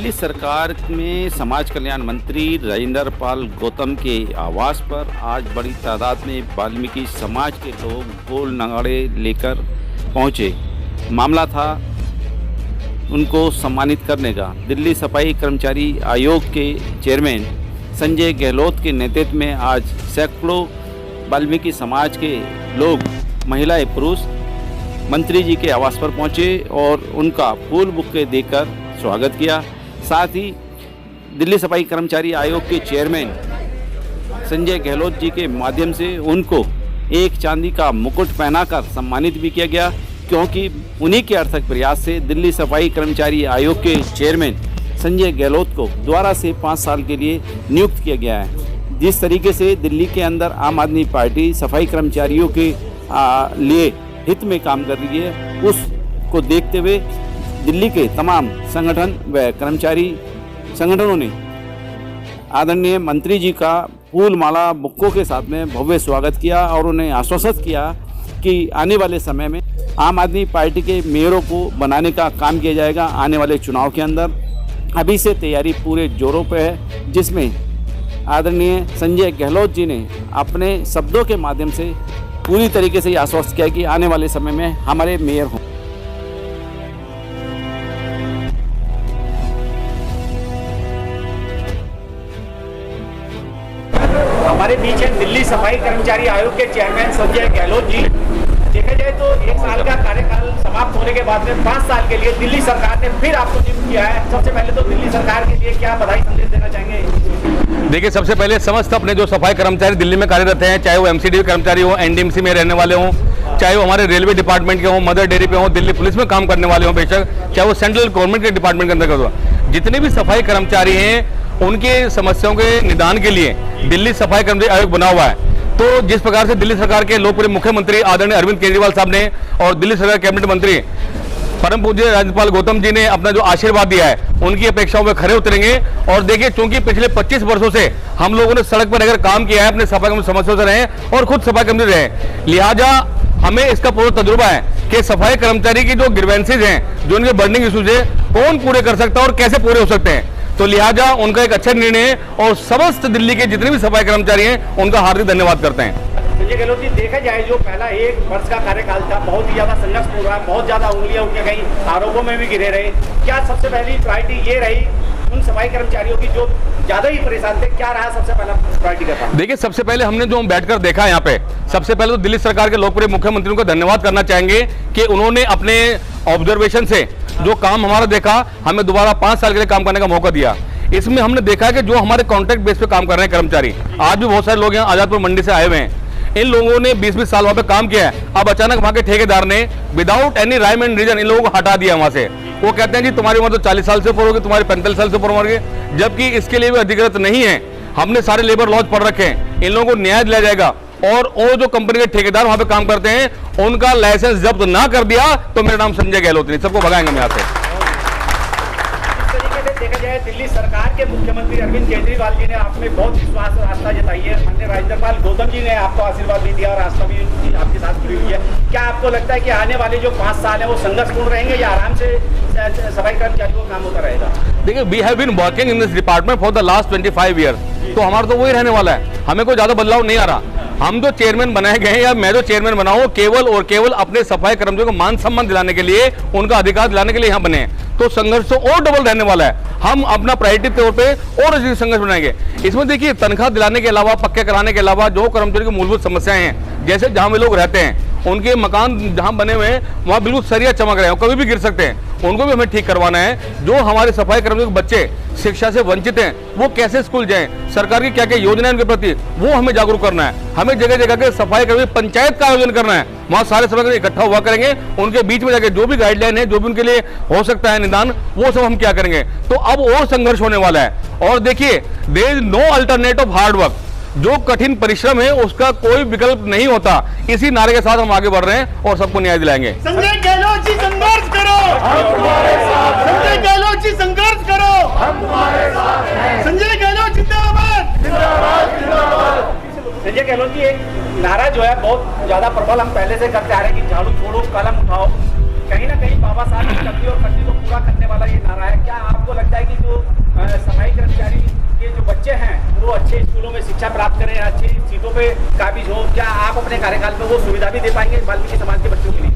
दिल्ली सरकार में समाज कल्याण मंत्री राजेंद्र पाल गौतम के आवास पर आज बड़ी तादाद में वाल्मीकि समाज के लोग ढोल नगाड़े लेकर पहुंचे। मामला था उनको सम्मानित करने का। दिल्ली सफाई कर्मचारी आयोग के चेयरमैन संजय गहलोत के नेतृत्व में आज सैकड़ों वाल्मीकि समाज के लोग, महिलाएं, पुरुष मंत्री जी के आवास पर पहुंचे और उनका फूल बुके देकर स्वागत किया। साथ ही दिल्ली सफाई कर्मचारी आयोग के चेयरमैन संजय गहलोत जी के माध्यम से उनको एक चांदी का मुकुट पहनाकर सम्मानित भी किया गया, क्योंकि उन्हीं के अर्थक प्रयास से दिल्ली सफाई कर्मचारी आयोग के चेयरमैन संजय गहलोत को दोबारा से 5 साल के लिए नियुक्त किया गया है। जिस तरीके से दिल्ली के अंदर आम आदमी पार्टी सफाई कर्मचारियों के लिए हित में काम कर रही है, उसको देखते हुए दिल्ली के तमाम संगठन व कर्मचारी संगठनों ने आदरणीय मंत्री जी का फूल माला बुक्कों के साथ में भव्य स्वागत किया और उन्हें आश्वस्त किया कि आने वाले समय में आम आदमी पार्टी के मेयरों को बनाने का काम किया जाएगा। आने वाले चुनाव के अंदर अभी से तैयारी पूरे जोरों पर है, जिसमें आदरणीय संजय गहलोत जी ने अपने शब्दों के माध्यम से पूरी तरीके से आश्वस्त किया कि आने वाले समय में हमारे मेयर हों। हमारे बीच है दिल्ली सफाई कर्मचारी आयोग के चेयरमैन संजय गहलोत जी। देखा जाए तो 1 साल का कार्यकाल समाप्त होने के बाद में 5 साल के लिए दिल्ली सरकार ने फिर आपको नियुक्त किया है। सबसे पहले तो दिल्ली सरकार के लिए क्या बधाई संदेश देना चाहेंगे? देखिए, सबसे पहले समस्त अपने जो सफाई कर्मचारी दिल्ली में कार्यरत हैं, चाहे वो एमसीडी कर्मचारी हो, एनडीएमसी में रहने वाले हों, चाहे वो हमारे रेलवे डिपार्टमेंट के हों, मदर डेयरी पे हों, दिल्ली पुलिस में काम करने वाले हों, बेशक चाहे वो सेंट्रल गवर्नमेंट के डिपार्टमेंट के अंतर्गत हो, जितने भी सफाई कर्मचारी हैं उनके समस्याओं के निदान के लिए दिल्ली सफाई कर्मचारी आयोग बना हुआ है। तो जिस प्रकार से दिल्ली सरकार के लोकप्रिय मुख्यमंत्री आदरणीय अरविंद केजरीवाल साहब ने और दिल्ली सरकार कैबिनेट मंत्री परम पूज्य राजेंद्र पाल गौतम जी ने अपना जो आशीर्वाद दिया है, उनकी अपेक्षाओं में खरे उतरेंगे। और देखिए, चूंकि पिछले 25 वर्षों से हम लोगों ने सड़क पर रहकर काम किया है, अपने सफाई कर्मचारी समस्याओं से रहे और खुद सफाई कर्मचारी रहे, लिहाजा हमें इसका पूरा तजुर्बा है कि सफाई कर्मचारी की जो ग्रीवेंसेज हैं, जो उनके बर्निंग इश्यूज है, कौन पूरे कर सकता है और कैसे पूरे हो सकते हैं। तो लिहाजा उनका एक अच्छा निर्णय है और समस्त दिल्ली के जितने भी सफाई कर्मचारी हैं उनका हार्दिक धन्यवाद करते हैं। संजय गहलोत जी, देखा जाए जो पहला 1 वर्ष का कार्यकाल था, बहुत ही ज्यादा संघर्षपूर्ण रहा, बहुत ज्यादा उंगलियां उनके कई आरोपों में भी घिरे रहे। क्या सबसे पहली प्रायोरिटी ये रही उन सफाई कर्मचारियों की जो ज्यादा ही परेशान थे? क्या रहा सबसे पहला प्रायोरिटी का था? देखिए, सबसे पहले हमने जो बैठकर देखा यहाँ पे, सबसे पहले तो दिल्ली सरकार के लोकप्रिय मुख्यमंत्रियों को धन्यवाद करना चाहेंगे कि उन्होंने अपने ऑब्जर्वेशन से जो काम हमारा देखा, हमें दोबारा 5 साल के लिए काम करने का मौका दिया। इसमें हमने देखा है कि जो हमारे कॉन्ट्रैक्ट बेस पे काम कर रहे हैं कर्मचारी, आज भी बहुत सारे लोग यहाँ आजादपुर मंडी से आए हुए हैं, इन लोगों ने 20-20 साल वहाँ पे काम किया है। अब अचानक वहाँ के ठेकेदार ने without any rhyme and reason इन लोगों को हटा दिया वहाँ से। वो कहते हैं जी तुम्हारी उम्र तो 40 साल से ऊपर होगी, तुम्हारी 45 साल से ऊपर होगी, जबकि इसके लिए भी अधिकृत नहीं है। हमने सारे लेबर लॉज पढ़ रखे हैं, इन लोगों को न्याय दिया जाएगा और वो जो कंपनी के ठेकेदार वहाँ पे काम करते हैं उनका लाइसेंस जब्त ना कर दिया तो मेरा नाम संजय गहलोत नहीं, सबको भगाएंगे हम यहाँ से। देखा जाए दिल्ली सरकार के मुख्यमंत्री अरविंद केजरीवाल जी ने आप में बहुत विश्वास और आस्था जताई है, अन्य राजेंद्र पाल गौतम जी ने आपको आशीर्वाद भी दिया और आस्था भी आपके साथ जुड़ी हुई है। क्या आपको लगता है कि आने वाले जो 5 साल है वो संघर्षपूर्ण रहेंगे या आराम से सफाई कर्मचारियों का काम होता रहेगा? देखिए, we have been working in this department for the last 25 years, तो हमारा तो वही रहने वाला है, हमें कोई ज्यादा बदलाव नहीं आ रहा। हम जो चेयरमैन बनाए गए हैं या मैं जो चेयरमैन बना हूं, केवल और केवल अपने सफाई कर्मचारियों को मान सम्मान दिलाने के लिए, उनका अधिकार दिलाने के लिए यहाँ बने हैं। तो संघर्ष तो और डबल रहने वाला है, हम अपना प्रायोरिटी तौर पे और अधिक संघर्ष बनाएंगे। इसमें देखिए, तनख्वाह दिलाने के अलावा, पक्के कराने के अलावा जो कर्मचारी की मूलभूत समस्याएं हैं, जैसे जहां वे लोग रहते हैं, उनके मकान जहां बने हुए हैं वहां बिल्कुल सरिया चमक रहे हैं, कभी भी गिर सकते हैं, उनको भी हमें ठीक करवाना है। जो हमारे सफाई कर्मचारी के बच्चे शिक्षा से वंचित हैं, वो कैसे स्कूल जाएं, सरकार की क्या क्या योजना है उनके प्रति, वो हमें जागरूक करना है। हमें जगह जगह के सफाई कर्मचारी पंचायत का आयोजन करना है, वहां सारे सफाई कर्मचारी इकट्ठा हुआ करेंगे, उनके बीच में जाकर जो भी गाइडलाइन है, जो भी उनके लिए हो सकता है निदान, वो सब हम क्या करेंगे। तो अब और संघर्ष होने वाला है। और देखिए, there is no alternative of hard work, जो कठिन परिश्रम है उसका कोई विकल्प नहीं होता। इसी नारे के साथ हम आगे बढ़ रहे हैं और सबको न्याय दिलाएंगे। संजय गहलोत जी संघर्ष करो, हम तुम्हारे साथ हैं। संजय गहलोत जी संघर्ष करो, हम तुम्हारे साथ हैं। संजय गहलोत जिंदाबाद, जिंदाबाद, जिंदाबाद। संजय गहलोत जी, एक नारा जो है बहुत ज्यादा प्रबल हम पहले से करते आ रहे हैं कि झाड़ू छोड़ो कलम उठाओ, कहीं ना कहीं बाबा साहब की करनी और करनी को पूरा करने वाला ये नारा है। क्या आपको लगता है कि जो सफाई कर्मचारी के जो बच्चे हैं वो अच्छे स्कूलों में शिक्षा प्राप्त करें, अच्छी सीटों पे काबिज हो, क्या आप अपने कार्यकाल में वो सुविधा भी दे पाएंगे वाल्मीकि समाज के बच्चों के लिए?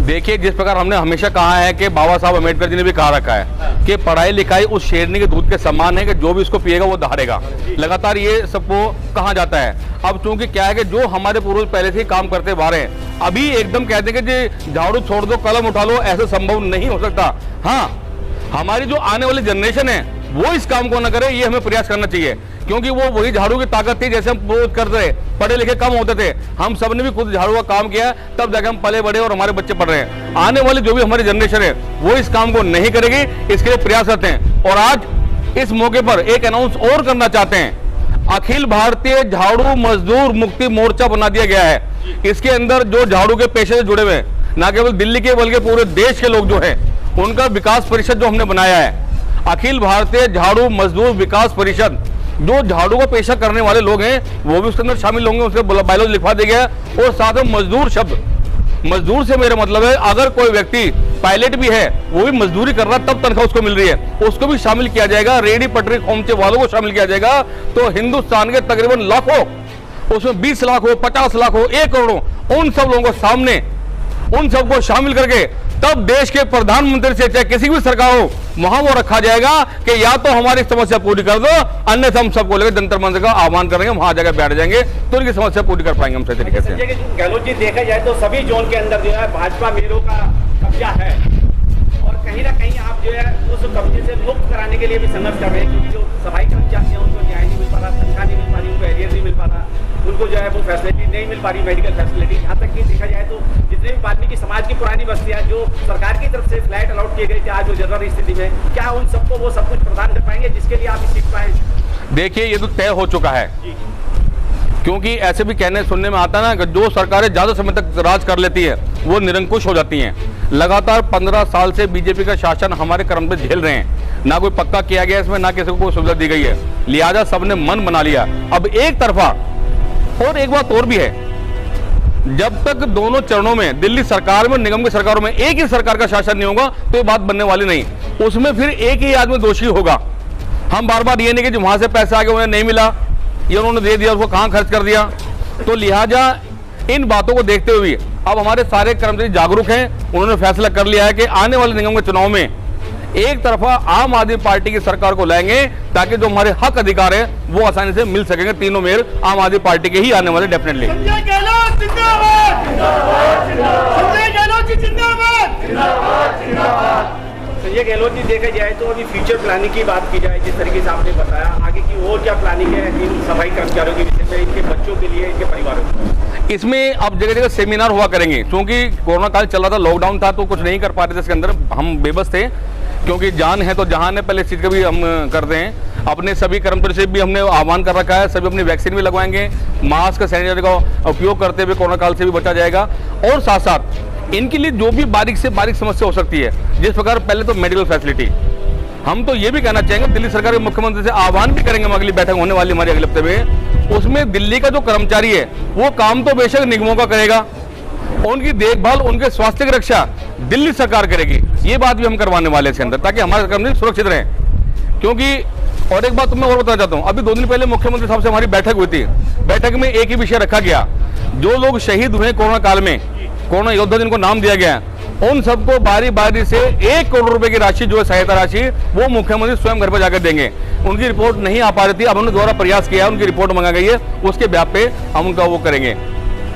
देखिए, जिस प्रकार हमने हमेशा कहा है कि बाबा साहब अम्बेडकर जी ने भी कहा रखा है कि पढ़ाई लिखाई उस शेरनी के दूध के समान है कि जो भी इसको पिएगा वो दहाड़ेगा। लगातार ये सबको कहा जाता है। अब चूंकि क्या है कि जो हमारे पूर्वज पहले से ही काम करते बाहर हैं, अभी एकदम कहते हैं कि जी झाड़ू छोड़ दो कलम उठा लो, ऐसा संभव नहीं हो सकता। हाँ, हमारी जो आने वाली जनरेशन है वो इस काम को न करे, ये हमें प्रयास करना चाहिए, क्योंकि वो वही झाड़ू की ताकत थी जैसे हम वो करते रहे, पढ़े लिखे कम होते थे, हम सब ने भी खुद झाड़ू का काम किया, तब जाके हम पले बड़े और हमारे बच्चे पढ़ रहे हैं। आने वाली जो भी हमारी जनरेशन है वो इस काम को नहीं करेगी, इसके लिए प्रयास करते हैं। और आज इस मौके पर एक अनाउंस और करना चाहते हैं, अखिल भारतीय झाड़ू मजदूर मुक्ति मोर्चा बना दिया गया है। इसके अंदर जो झाड़ू के पेशे से जुड़े हुए हैं, न केवल दिल्ली के बल्कि पूरे देश के लोग जो है, उनका विकास परिषद जो हमने बनाया है, अखिल भारतीय झाड़ू मजदूर विकास परिषद, जो झाड़ू का पेशा करने वाले लोग हैं वो भी उसके अंदर शामिल होंगे। उसके बायलॉज लिखवा दिया गया। और साथ में मजदूर शब्द, मजदूर से मेरा मतलब है अगर कोई व्यक्ति पायलट भी है, वो भी मजदूरी कर रहा है, तब तनख्वाह उसको मिल रही है, उसको भी शामिल किया जाएगा। रेडी पटरी खोमचे वालों को शामिल किया जाएगा। तो हिंदुस्तान के तकरीबन लाखों, उसमें 20 लाख हो, 50 लाख हो, 1 करोड़ हो, उन सब लोगों को सामने, उन सबको शामिल करके तब देश के प्रधानमंत्री से चाहे किसी भी सरकार हो, वहां वो रखा जाएगा कि या तो हमारी समस्या पूरी कर दो, अन्यथा हम सबको लेकर जंतर मंतर का आह्वान करेंगे, वहां जगह बैठ जाएंगे तो उनकी समस्या पूरी कर पाएंगे हम सही तरीके से। संजय गहलोत जी, देखा जाए तो सभी जोन के अंदर जो है भाजपा मेयरों का कब्जा है, और कहीं ना कहीं आप जो है उस कब्जे से मुक्त कराने के लिए भी संघर्ष कर रहे हैं, क्योंकि जो सफाई कर्मचारी हैं उनको न्याय नहीं मिल पा रहा, तनख्वाह नहीं मिल पा रही, उनको एरियर नहीं मिल पा रहा, उनको जो है वो फैसिलिटी नहीं मिल पा रही, मेडिकल फैसिलिटी। यहाँ तक कि देखा जाए तो जितने भी वाल्मीकि समाज की पुरानी बस्तियाँ जो सरकार की तरफ से फ्लैट अलॉट किए गए थे, आज वो जर्नल स्थिति में, क्या उन सबको वो सब कुछ प्रदान कर पाएंगे जिसके लिए आप सीख पाए? देखिए, ये तो तय हो चुका है, क्योंकि ऐसे भी कहने सुनने में आता है ना कि जो सरकारें ज्यादा समय तक राज कर लेती है वो निरंकुश हो जाती हैं। लगातार 15 साल से बीजेपी का शासन हमारे कर्मचारी झेल रहे हैं, ना कोई पक्का किया गया इसमें, ना किसी को कोई सुविधा दी गई है, लिहाजा सबने मन बना लिया। अब एक तरफा, और एक बात और भी है, जब तक दोनों चरणों में दिल्ली सरकार में, निगम की सरकारों में एक ही सरकार का शासन नहीं होगा तो ये बात बनने वाली नहीं। उसमें फिर एक ही आदमी दोषी होगा। हम बार बार ये नहीं कि वहां से पैसा आ गया उन्हें नहीं मिला, ये उन्होंने दे दिया, उसको कहां खर्च कर दिया। तो लिहाजा इन बातों को देखते हुए अब हमारे सारे कर्मचारी जागरूक हैं। उन्होंने फैसला कर लिया है कि आने वाले निगम के चुनाव में एक तरफा आम आदमी पार्टी की सरकार को लाएंगे, ताकि जो हमारे हक अधिकार है वो आसानी से मिल सकेंगे। तीनों मेयर आम आदमी पार्टी के ही आने वाले डेफिनेटली। संजय गहलोत जिंदाबाद, संजय गहलोत जी जिंदाबाद, जिंदाबाद। संजय गहलोत जी, देखा जाए तो अभी फ्यूचर प्लानिंग की बात की जाए, जिस तरीके से आपने बताया, आगे की और क्या प्लानिंग है इन सफाई कर्मचारियों के विषय में, इनके बच्चों के लिए, इनके परिवारों को? इसमें अब जगह जगह सेमिनार हुआ करेंगे, क्योंकि कोरोना काल चल रहा था, लॉकडाउन था, तो कुछ नहीं कर पा रहे थे इसके अंदर, हम बेबस थे, क्योंकि जान है तो जहान है, पहले इस चीज़ का भी हम करते हैं। अपने सभी कर्मचारी से भी हमने आह्वान कर रखा है, सभी अपनी वैक्सीन भी लगवाएंगे, मास्क सैनिटाइजर का उपयोग करते हुए कोरोना काल से भी बचा जाएगा। और साथ साथ इनके लिए जो भी बारीक से बारीक समस्या हो सकती है, जिस प्रकार पहले तो मेडिकल फैसिलिटी, हम तो ये भी कहना चाहेंगे, दिल्ली सरकार के मुख्यमंत्री से आह्वान भी करेंगे, हम अगली बैठक होने वाली हमारी अगले हफ्ते में, उसमें दिल्ली का जो कर्मचारी है वो काम तो बेशक निगमों का करेगा, उनकी देखभाल, उनके स्वास्थ्य की रक्षा दिल्ली सरकार करेगी। ये बात भी हम करवाने वाले हैं इसके अंदर, ताकि हमारे कर्मचारी सुरक्षित रहें। क्योंकि और एक बात मैं और बताना चाहता हूँ, अभी 2 दिन पहले मुख्यमंत्री साहब से हमारी बैठक हुई थी। बैठक में एक ही विषय रखा गया, जो लोग शहीद हुए कोरोना काल में, कोरोना योद्धा जिनको नाम दिया गया, उन सबको बारी बारी से 1 करोड़ रुपए की राशि जो है सहायता राशि, वो मुख्यमंत्री स्वयं घर पर जाकर देंगे। उनकी रिपोर्ट नहीं आ पा रही थी, अब उन्होंने दोबारा प्रयास किया, उनकी रिपोर्ट मंगा गई है, उसके ब्याह पे हम उनका वो करेंगे।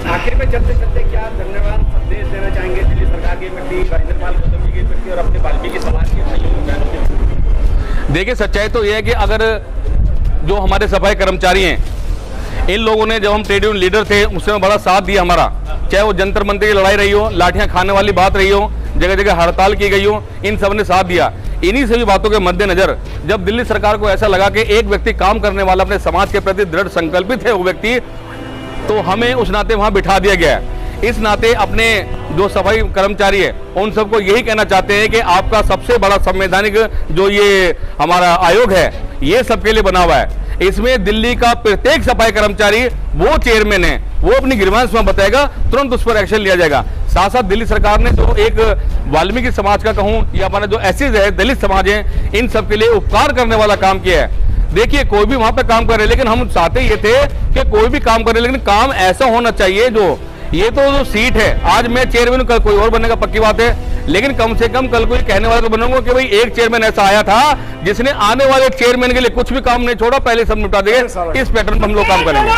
आखिर में चलते चलते क्या धन्यवाद संदेश देना चाहेंगे दिल्ली सरकार के प्रति, राजेंद्र पाल गौतम जी के प्रति और अपने वाल्मीकि समाज के भाइयों बहनों के प्रति? देखिए, सच्चाई तो यह है कि अगर जो हमारे सफाई कर्मचारी हैं, इन लोगों ने, जब हम ट्रेड यूनियन लीडर थे, उसमें बड़ा साथ दिया हमारा, चाहे वो जंतर मंतर की लड़ाई रही हो, लाठियां खाने वाली बात रही हो, जगह जगह हड़ताल की गई हो, इन सब ने साथ दिया। इन्हीं सभी बातों के मद्देनजर जब दिल्ली सरकार को ऐसा लगा कि एक व्यक्ति काम करने वाला, अपने समाज के प्रति दृढ़ संकल्पित है वो व्यक्ति, तो हमें उस नाते वहां बिठा दिया गया है। इस नाते अपने जो सफाई कर्मचारी है उन सबको यही कहना चाहते हैं कि आपका सबसे बड़ा संवैधानिक जो ये हमारा आयोग है, ये सबके लिए बना हुआ है। इसमें दिल्ली का प्रत्येक सफाई कर्मचारी वो चेयरमैन है, वो अपनी ग्रीवांस में बताएगा, तुरंत उस पर एक्शन लिया जाएगा। साथ साथ दिल्ली सरकार ने जो एक वाल्मीकि समाज का कहूं या हमारे जो एससीज है, दलित समाज है, इन सब के लिए उपकार करने वाला काम किया है। देखिए कोई भी वहां पे काम करे, लेकिन हम चाहते ये थे कि कोई भी काम करे, लेकिन काम ऐसा होना चाहिए जो ये तो जो सीट है, आज मैं चेयरमैन, कल कोई और बनेगा, पक्की बात है, लेकिन कम से कम कल कोई कहने वाला तो बनूंगा कि भाई एक चेयरमैन ऐसा आया था जिसने आने वाले चेयरमैन के लिए कुछ भी काम नहीं छोड़ा, पहले सब निपटा देंगे। इस पैटर्न पर हम लोग काम करेंगे।